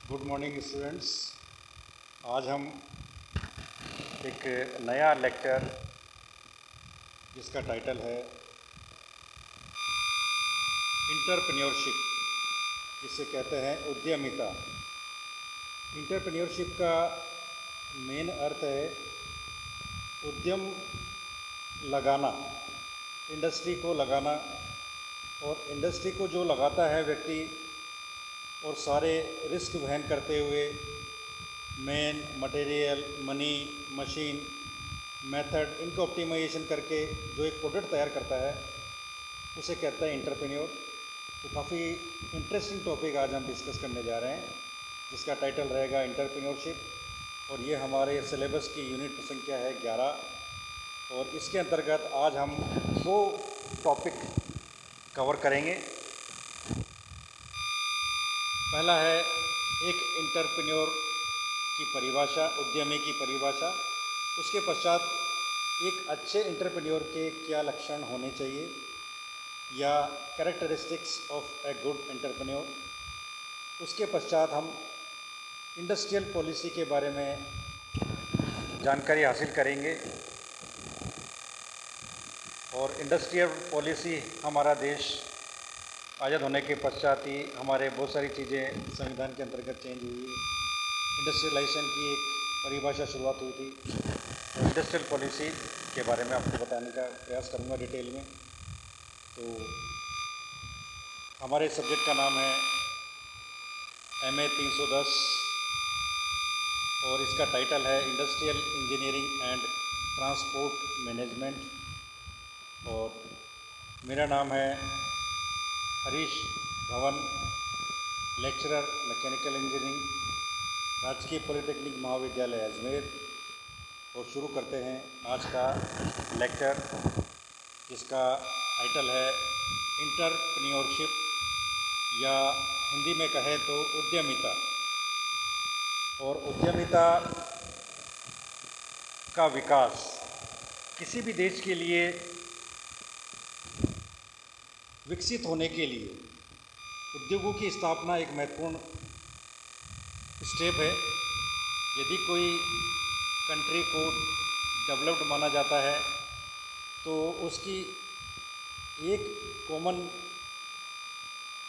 Good morning students. आज हम एक नया लेक्चर जिसका टाइटल है इंटरप्रेन्योरशिप, जिसे कहते हैं उद्यमिता। इंटरप्रेन्योरशिप का मेन अर्थ है उद्यम लगाना, इंडस्ट्री को लगाना, और इंडस्ट्री को जो लगाता है व्यक्ति और सारे रिस्क वहन करते हुए man, material, money, machine, method, इनको ऑप्टिमाइजेशन करके जो एक प्रोडक्ट तैयार करता है उसे कहता है इंटरप्रेन्योर। तो काफ़ी इंटरेस्टिंग टॉपिक आज हम डिस्कस करने जा रहे हैं, जिसका टाइटल रहेगा इंटरप्रेन्योरशिप, और ये हमारे सिलेबस की यूनिट संख्या है 11। और इसके अंतर्गत आज हम दो टॉपिक कवर करेंगे। पहला है एक इंटरप्रेन्योर की परिभाषा, उद्यमी की परिभाषा। उसके पश्चात एक अच्छे इंटरप्रेन्योर के क्या लक्षण होने चाहिए या characteristics of a good entrepreneur. उसके पश्चात हम इंडस्ट्रियल पॉलिसी के बारे में जानकारी हासिल करेंगे। और इंडस्ट्रियल पॉलिसी, हमारा देश आज़ाद होने के पश्चात ही हमारे बहुत सारी चीज़ें संविधान के अंतर्गत चेंज हुई है। इंडस्ट्रियलाइजेशन की एक परिभाषा शुरुआत हुई थी, और इंडस्ट्रियल पॉलिसी के बारे में आपको बताने का प्रयास करूंगा डिटेल में। तो हमारे सब्जेक्ट का नाम है MA 310, और इसका टाइटल है industrial engineering and transport management. और मेरा नाम है Harish Dhawan, lecturer mechanical engineering, राजकीय पॉलिटेक्निक महाविद्यालय अजमेर। और शुरू करते हैं आज का लेक्चर, जिसका टाइटल है इंटरप्रेन्योरशिप, या हिंदी में कहें तो उद्यमिता। और उद्यमिता का विकास किसी भी देश के लिए विकसित होने के लिए उद्योगों की स्थापना एक महत्वपूर्ण स्टेप है। यदि कोई कंट्री को डेवलप्ड माना जाता है तो उसकी एक कॉमन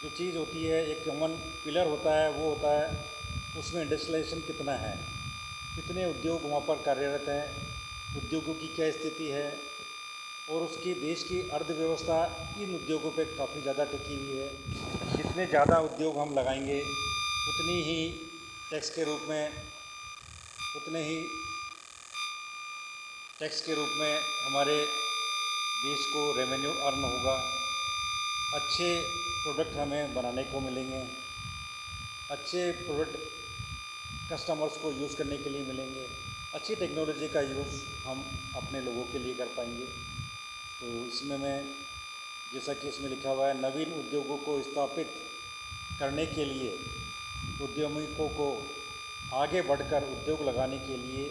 जो चीज़ होती है, एक कॉमन पिलर होता है, वो होता है उसमें इंडस्ट्रियलाइजेशन कितना है, कितने उद्योग वहाँ पर कार्यरत हैं, उद्योगों की क्या स्थिति है, और उसकी देश की अर्थव्यवस्था इन उद्योगों पे काफ़ी ज़्यादा टिकी हुई है। जितने ज़्यादा उद्योग हम लगाएंगे उतनी ही टैक्स के रूप में हमारे देश को रेवेन्यू अर्न होगा, अच्छे प्रोडक्ट हमें बनाने को मिलेंगे, अच्छे प्रोडक्ट कस्टमर्स को यूज़ करने के लिए मिलेंगे, अच्छी टेक्नोलॉजी का यूज़ हम अपने लोगों के लिए कर पाएंगे। तो इसमें मैं, जैसा कि इसमें लिखा हुआ है, नवीन उद्योगों को स्थापित करने के लिए उद्यमियों को आगे बढ़कर उद्योग लगाने के लिए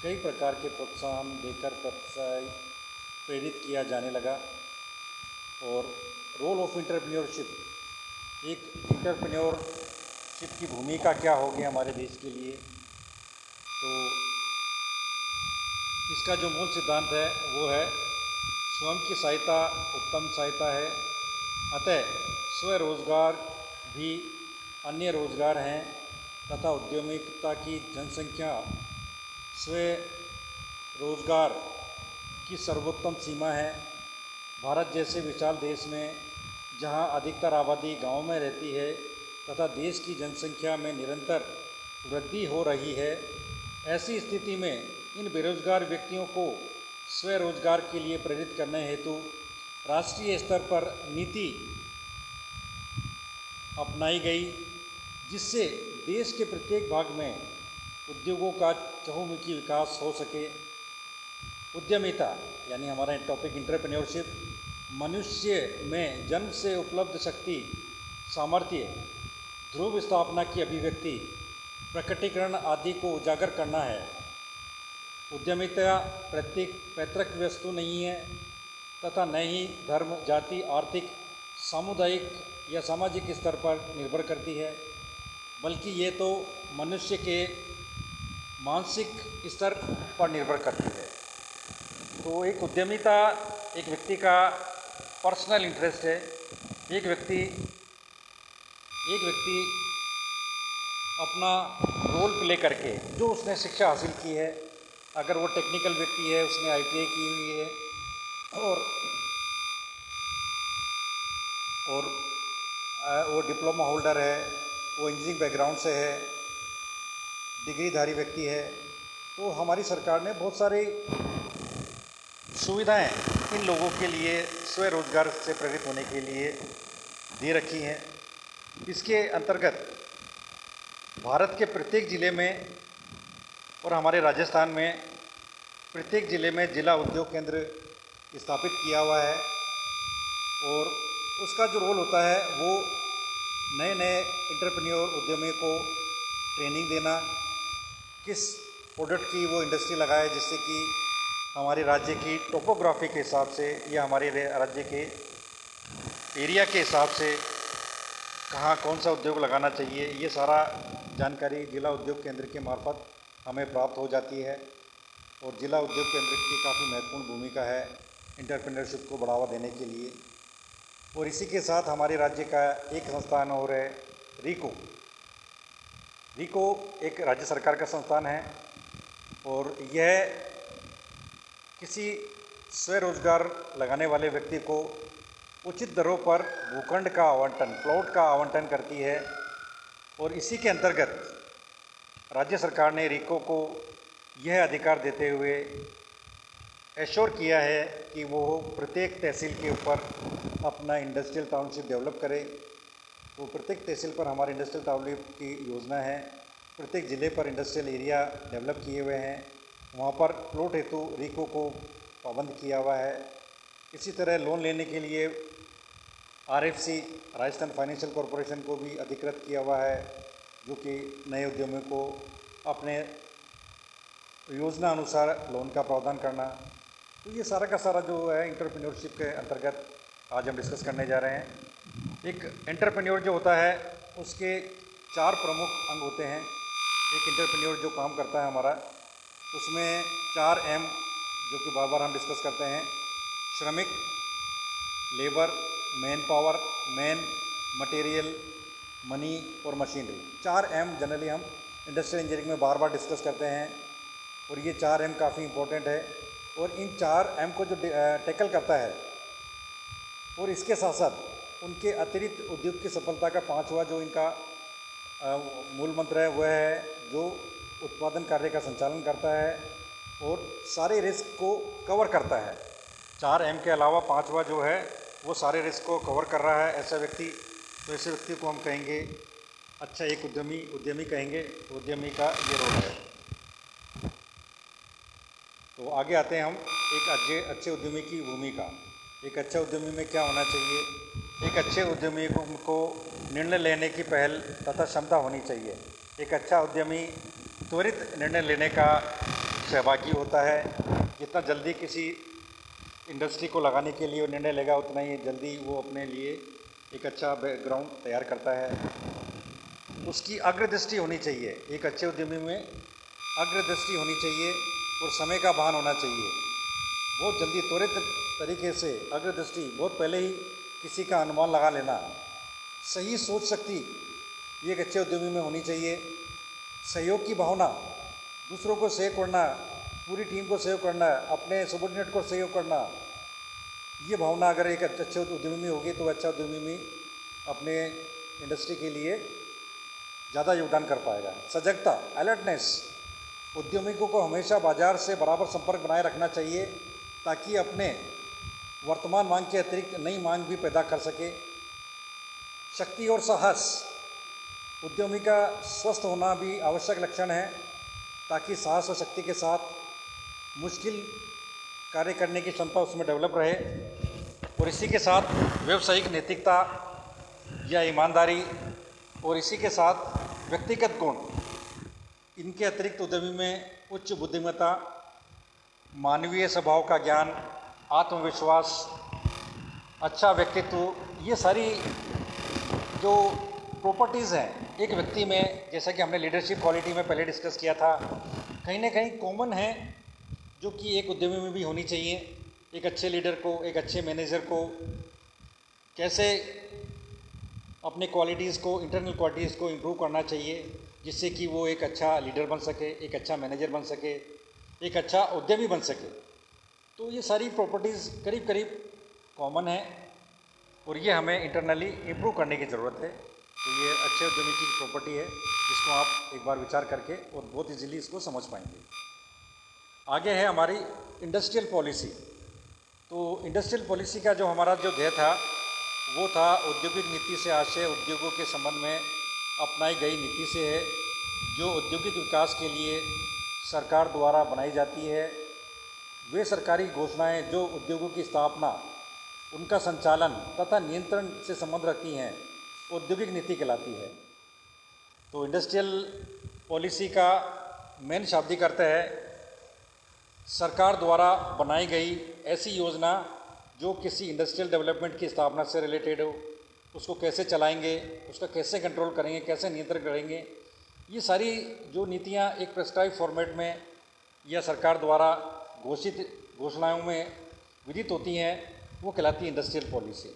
कई प्रकार के प्रोत्साहन देकर प्रेरित किया जाने लगा। और रोल ऑफ इंटरप्रेन्योरशिप, एक इंटरप्रेन्योरशिप की भूमिका क्या होगी हमारे देश के लिए। तो इसका जो मूल सिद्धांत है वो है स्वयं की सहायता उत्तम सहायता है, अतः स्वरोजगार भी अन्य रोजगार हैं, तथा उद्यमिता की जनसंख्या स्वरोजगार की सर्वोत्तम सीमा है। भारत जैसे विशाल देश में जहां अधिकतर आबादी गांव में रहती है तथा देश की जनसंख्या में निरंतर वृद्धि हो रही है, ऐसी स्थिति में इन बेरोजगार व्यक्तियों को स्वरोजगार के लिए प्रेरित करने हेतु राष्ट्रीय स्तर पर नीति अपनाई गई, जिससे देश के प्रत्येक भाग में उद्योगों का चहुमुखी विकास हो सके। उद्यमिता यानी हमारा टॉपिक इंटरप्रेन्योरशिप मनुष्य में जन्म से उपलब्ध शक्ति, सामर्थ्य, ध्रुव स्थापना की अभिव्यक्ति, प्रकटीकरण आदि को उजागर करना है। उद्यमिता पैतृक वस्तु नहीं है तथा न ही धर्म, जाति, आर्थिक, सामुदायिक या सामाजिक स्तर पर निर्भर करती है। बल्कि ये तो मनुष्य के मानसिक स्तर पर निर्भर करती है। तो एक उद्यमिता एक व्यक्ति का पर्सनल इंटरेस्ट है। एक व्यक्ति अपना रोल प्ले करके जो उसने शिक्षा हासिल की है, अगर वो टेक्निकल व्यक्ति है, उसने ITI की हुई है और वो डिप्लोमा होल्डर है, वो इंजीनियरिंग बैकग्राउंड से है, डिग्रीधारी व्यक्ति है, तो हमारी सरकार ने बहुत सारी सुविधाएं इन लोगों के लिए स्वरोजगार से प्रेरित होने के लिए दे रखी हैं। इसके अंतर्गत भारत के प्रत्येक ज़िले में और हमारे राजस्थान में प्रत्येक ज़िले में जिला उद्योग केंद्र स्थापित किया हुआ है और उसका जो रोल होता है वो नए नए एंटरप्रेन्योर उद्यमियों को ट्रेनिंग देना, किस प्रोडक्ट की वो इंडस्ट्री लगाए जिससे कि हमारे राज्य की टोपोग्राफी के हिसाब से या हमारे राज्य के एरिया के हिसाब से कहाँ कौन सा उद्योग लगाना चाहिए, ये सारा जानकारी जिला उद्योग केंद्र के मार्फत हमें प्राप्त हो जाती है। और जिला उद्योग केंद्र की काफ़ी महत्वपूर्ण भूमिका है एंटरप्रेन्योरशिप को बढ़ावा देने के लिए। और इसी के साथ हमारे राज्य का एक संस्थान और है रीको। रीको एक राज्य सरकार का संस्थान है और यह किसी स्वरोजगार लगाने वाले व्यक्ति को उचित दरों पर भूखंड का आवंटन, प्लॉट का आवंटन करती है। और इसी के अंतर्गत राज्य सरकार ने रीको को यह अधिकार देते हुए एश्योर किया है कि वो प्रत्येक तहसील के ऊपर अपना इंडस्ट्रियल टाउनशिप डेवलप करे। तो प्रत्येक तहसील पर हमारे इंडस्ट्रियल टाउनशिप की योजना है, प्रत्येक ज़िले पर इंडस्ट्रियल एरिया डेवलप किए हुए हैं, वहाँ पर प्लॉट हेतु रीको को पाबंद किया हुआ है। इसी तरह लोन लेने के लिए RFC राजस्थान फाइनेंशियल कॉरपोरेशन को भी अधिकृत किया हुआ है, जो कि नए उद्यमियों को अपने योजना अनुसार लोन का प्रावधान करना। तो ये सारा का सारा जो है एंटरप्रेन्योरशिप के अंतर्गत आज हम डिस्कस करने जा रहे हैं। एक एंटरप्रेन्योर जो होता है उसके 4 प्रमुख अंग होते हैं। एक एंटरप्रेन्योर जो काम करता है हमारा, उसमें 4 M जो कि बार बार हम डिस्कस करते हैं, श्रमिक, labour, man power, man, material, money और मशीनरी। 4 M जनरली हम इंडस्ट्रियल इंजीनियरिंग में बार बार डिस्कस करते हैं और ये 4 M काफ़ी इम्पोर्टेंट है। और इन 4 M को जो टैकल करता है और इसके साथ साथ उनके अतिरिक्त उद्योग की सफलता का 5वां जो इनका मूल मंत्र है वह है जो उत्पादन कार्य का संचालन करता है और सारे रिस्क को कवर करता है। 4 M के अलावा 5वां जो है वो सारे रिस्क को कवर कर रहा है ऐसा व्यक्ति। तो ऐसे व्यक्ति को हम कहेंगे अच्छा एक उद्यमी कहेंगे। उद्यमी का ये रोल है। तो आगे आते हैं हम एक अच्छे उद्यमी की भूमिका। एक अच्छा उद्यमी में क्या होना चाहिए? एक अच्छे उद्यमी को निर्णय लेने की पहल तथा क्षमता होनी चाहिए। एक अच्छा उद्यमी त्वरित निर्णय लेने का सहभागी होता है। जितना जल्दी किसी इंडस्ट्री को लगाने के लिए वो निर्णय लेगा उतना ही जल्दी वो अपने लिए एक अच्छा बैकग्राउंड तैयार करता है। उसकी अग्रदृष्टि होनी चाहिए। एक अच्छे उद्यमी में अग्रदृष्टि होनी चाहिए और समय का भान होना चाहिए। बहुत जल्दी त्वरित तरीके से अग्रदृष्टि, बहुत पहले ही किसी का अनुमान लगा लेना, सही सोच शक्ति ये एक अच्छे उद्यमी में होनी चाहिए। सहयोग की भावना, दूसरों को सहयोग करना, पूरी टीम को सहयोग करना, अपने सबॉर्डिनेट को सहयोग करना, ये भावना अगर एक अच्छे उद्यमी में होगी तो अच्छा उद्यमी में अपने इंडस्ट्री के लिए ज़्यादा योगदान कर पाएगा। सजगता, अलर्टनेस, उद्यमियों को हमेशा बाजार से बराबर संपर्क बनाए रखना चाहिए ताकि अपने वर्तमान मांग के अतिरिक्त नई मांग भी पैदा कर सके। शक्ति और साहस, उद्यमी का स्वस्थ होना भी आवश्यक लक्षण है ताकि साहस और शक्ति के साथ मुश्किल कार्य करने की क्षमता उसमें डेवलप रहे। और इसी के साथ व्यावसायिक नैतिकता या ईमानदारी और इसी के साथ व्यक्तिगत गुण, इनके अतिरिक्त उद्यमी में उच्च बुद्धिमत्ता, मानवीय स्वभाव का ज्ञान, आत्मविश्वास, अच्छा व्यक्तित्व, ये सारी जो प्रॉपर्टीज़ हैं एक व्यक्ति में, जैसा कि हमने लीडरशिप क्वालिटी में पहले डिस्कस किया था, कहीं ना कहीं कॉमन है, जो कि एक उद्यमी में भी होनी चाहिए। एक अच्छे लीडर को, एक अच्छे मैनेजर को कैसे अपने क्वालिटीज़ को, इंटरनल क्वालिटीज़ को इम्प्रूव करना चाहिए, जिससे कि वो एक अच्छा लीडर बन सके, एक अच्छा मैनेजर बन सके, एक अच्छा उद्यमी बन सके। तो ये सारी प्रॉपर्टीज़ करीब करीब कॉमन है और ये हमें इंटरनली इम्प्रूव करने की ज़रूरत है। तो ये अच्छे उद्यमी की प्रॉपर्टी है, जिसको आप एक बार विचार करके और बहुत इजीली इसको समझ पाएंगे। आगे है हमारी इंडस्ट्रियल पॉलिसी। तो इंडस्ट्रियल पॉलिसी का जो हमारा जो ध्येय था वो था औद्योगिक नीति से आशय उद्योगों के संबंध में अपनाई गई नीति से है, जो औद्योगिक विकास के लिए सरकार द्वारा बनाई जाती है। वे सरकारी घोषणाएं जो उद्योगों की स्थापना, उनका संचालन तथा नियंत्रण से संबंध रखती हैं, औद्योगिक नीति कहलाती है। तो इंडस्ट्रियल पॉलिसी का मेन शाब्दिक अर्थ है सरकार द्वारा बनाई गई ऐसी योजना जो किसी इंडस्ट्रियल डेवलपमेंट की स्थापना से रिलेटेड हो, उसको कैसे चलाएंगे, उसका कैसे कंट्रोल करेंगे, कैसे नियंत्रण करेंगे। ये सारी जो नीतियाँ एक प्रेस्क्राइब फॉर्मेट में या सरकार द्वारा घोषित घोषणाओं में विदित होती हैं, वो कहलाती है इंडस्ट्रियल पॉलिसी।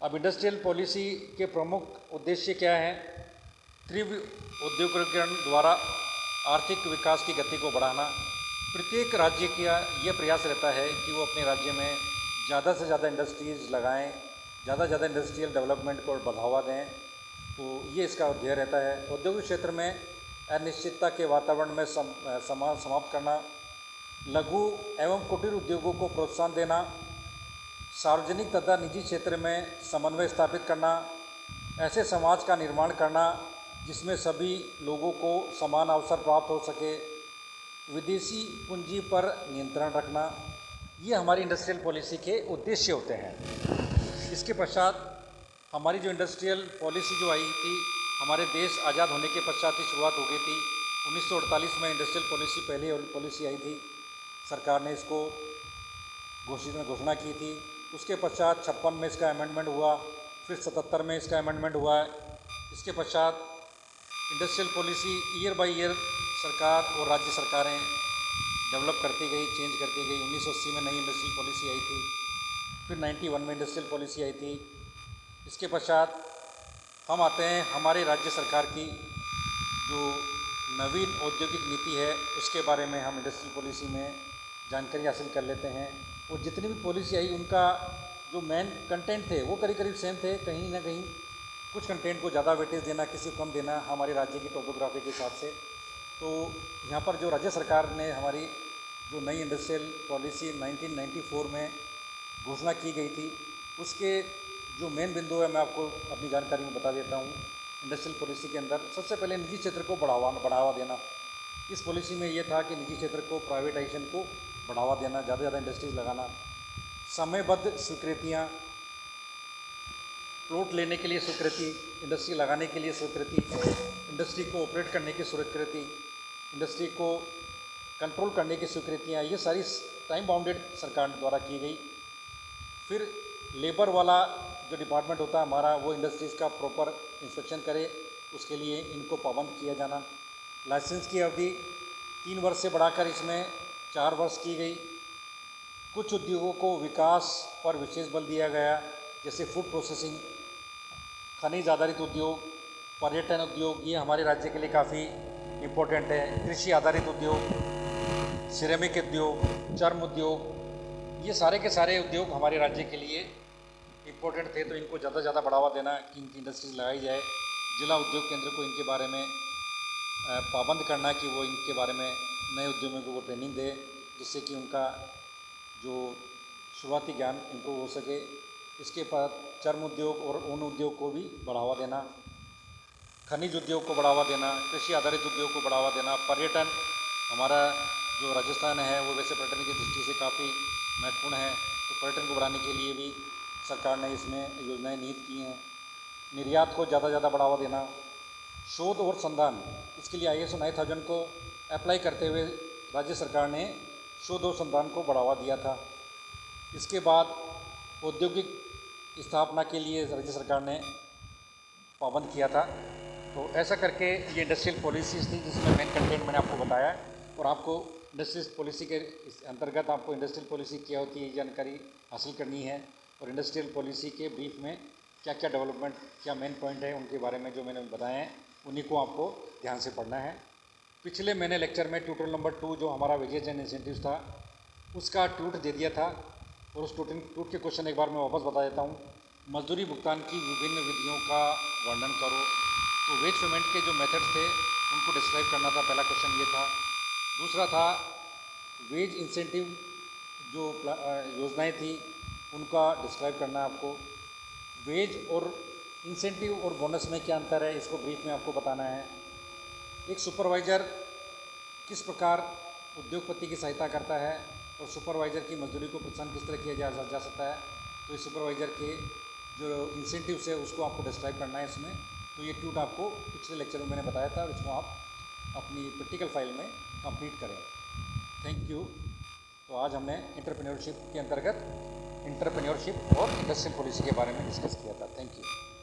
अब इंडस्ट्रियल पॉलिसी के प्रमुख उद्देश्य क्या हैं? तीव्र औद्योगिकरण द्वारा आर्थिक विकास की गति को बढ़ाना। प्रत्येक राज्य का यह प्रयास रहता है कि वो अपने राज्य में ज़्यादा से ज़्यादा इंडस्ट्रीज़ लगाएं, ज़्यादा से ज़्यादा इंडस्ट्रियल डेवलपमेंट को बढ़ावा दें। तो ये इसका ध्येय रहता है। औद्योगिक क्षेत्र में अनिश्चितता के वातावरण में समाप्त करना, लघु एवं कुटीर उद्योगों को प्रोत्साहन देना, सार्वजनिक तथा निजी क्षेत्र में समन्वय स्थापित करना, ऐसे समाज का निर्माण करना जिसमें सभी लोगों को समान अवसर प्राप्त हो सके, विदेशी पूंजी पर नियंत्रण रखना। ये हमारी इंडस्ट्रियल पॉलिसी के उद्देश्य होते हैं। इसके पश्चात हमारी जो इंडस्ट्रियल पॉलिसी जो आई थी, हमारे देश आज़ाद होने के पश्चात ही शुरुआत हो गई थी। 1948 में इंडस्ट्रियल पॉलिसी पहली पॉलिसी आई थी, सरकार ने इसको घोषणा की थी। उसके पश्चात 56 में इसका अमेंडमेंट हुआ, फिर 77 में इसका अमेंडमेंट हुआ है। इसके पश्चात industrial policy year by year सरकार और राज्य सरकारें डेवलप करती गई, चेंज करती गई। 1980 में नई इंडस्ट्रियल पॉलिसी आई थी, फिर 91 में इंडस्ट्रियल पॉलिसी आई थी। इसके पश्चात हम आते हैं हमारे राज्य सरकार की जो नवीन औद्योगिक नीति है, उसके बारे में हम इंडस्ट्रियल पॉलिसी में जानकारी हासिल कर लेते हैं। और जितनी भी पॉलिसी आई उनका जो मेन कंटेंट थे वो करीब करीब सेम थे। कहीं ना कहीं कुछ कंटेंट को ज़्यादा वेटेज देना, किसी को कम देना, हमारे राज्य की टोपोग्राफी के हिसाब से। तो यहाँ पर जो राज्य सरकार ने हमारी जो नई इंडस्ट्रियल पॉलिसी 1994 में घोषणा की गई थी, उसके जो मेन बिंदु है मैं आपको अपनी जानकारी में बता देता हूँ। इंडस्ट्रियल पॉलिसी के अंदर सबसे पहले निजी क्षेत्र को बढ़ावा देना। इस पॉलिसी में ये था कि निजी क्षेत्र को, प्राइवेटाइजेशन को बढ़ावा देना, ज़्यादा से ज़्यादा इंडस्ट्रीज लगाना, समयबद्ध स्वीकृतियाँ, प्लॉट लेने के लिए स्वीकृति, इंडस्ट्री लगाने के लिए स्वीकृति, इंडस्ट्री को ऑपरेट करने की स्वीकृति, इंडस्ट्री को कंट्रोल करने की स्वीकृतियाँ, ये सारी टाइम बाउंडेड सरकार द्वारा की गई। फिर लेबर वाला जो डिपार्टमेंट होता है हमारा, वो इंडस्ट्रीज़ का प्रॉपर इंस्पेक्शन करे, उसके लिए इनको पाबंद किया जाना। लाइसेंस की अवधि 3 वर्ष से बढ़ाकर इसमें 4 वर्ष की गई। कुछ उद्योगों को विकास पर विशेष बल दिया गया, जैसे फूड प्रोसेसिंग, खनिज आधारित उद्योग, पर्यटन उद्योग, ये हमारे राज्य के लिए काफ़ी इम्पोर्टेंट है। कृषि आधारित उद्योग, सिरेमिक उद्योग, चर्म उद्योग, ये सारे के सारे उद्योग हमारे राज्य के लिए इम्पोर्टेंट थे। तो इनको ज़्यादा से ज़्यादा बढ़ावा देना कि इनकी इंडस्ट्रीज लगाई जाए। जिला उद्योग केंद्र को इनके बारे में पाबंद करना कि वो इनके बारे में नए उद्यमियों को वो ट्रेनिंग दे, जिससे कि उनका जो शुरुआती ज्ञान इनको हो सके। इसके बाद चर्म उद्योग और ऊन उद्योग को भी बढ़ावा देना, खनिज उद्योग को बढ़ावा देना, कृषि आधारित उद्योग को बढ़ावा देना। पर्यटन, हमारा जो राजस्थान है वो वैसे पर्यटन की दृष्टि से काफ़ी महत्वपूर्ण है, तो पर्यटन को बढ़ाने के लिए भी सरकार ने इसमें योजनाएं निहित की हैं। निर्यात को ज़्यादा से ज़्यादा बढ़ावा देना। शोध और संधान, इसके लिए ISO 9000 को अप्लाई करते हुए राज्य सरकार ने शोध और संधान को बढ़ावा दिया था। इसके बाद औद्योगिक स्थापना के लिए राज्य सरकार ने पाबंद किया था। तो ऐसा करके ये इंडस्ट्रियल पॉलिसीज़ थी जिसमें मेन कंटेंट मैंने आपको बताया और आपको इंडस्ट्रियल पॉलिसी के इस अंतर्गत आपको इंडस्ट्रियल पॉलिसी क्या होती है जानकारी हासिल करनी है और इंडस्ट्रियल पॉलिसी के ब्रीफ में क्या क्या डेवलपमेंट क्या मेन पॉइंट है उनके बारे में जो मैंने बताए हैं उन्हीं को आपको ध्यान से पढ़ना है। पिछले मैंने लेक्चर में ट्यूटोरियल नंबर 2 जो हमारा वेजेज एंड इंसेंटिव्स था उसका ट्यूट दे दिया था और उस ट्यूट के क्वेश्चन एक बार मैं वापस बता देता हूँ। मजदूरी भुगतान की विभिन्न विधियों का वर्णन करो। तो वेज पेमेंट के जो मेथड्स थे उनको डिस्क्राइब करना था, पहला क्वेश्चन ये था। दूसरा था वेज इंसेंटिव जो योजनाएं थी उनका डिस्क्राइब करना है आपको। वेज और इंसेंटिव और बोनस में क्या अंतर है इसको ब्रीफ में आपको बताना है। एक सुपरवाइज़र किस प्रकार उद्योगपति की सहायता करता है और सुपरवाइज़र की मजदूरी को प्रोत्साहन किस तरह किया जा सकता है। तो इस सुपरवाइज़र के जो इंसेंटिव्स है उसको आपको डिस्क्राइब करना है इसमें। तो ये ट्यूट आपको पिछले लेक्चर में मैंने बताया था और इसको आप अपनी प्रैक्टिकल फाइल में कंप्लीट करें। Thank you. तो आज हमने एंटरप्रेन्योरशिप के अंतर्गत एंटरप्रेन्योरशिप और इंडस्ट्रियल पॉलिसी के बारे में डिस्कस किया था। Thank you.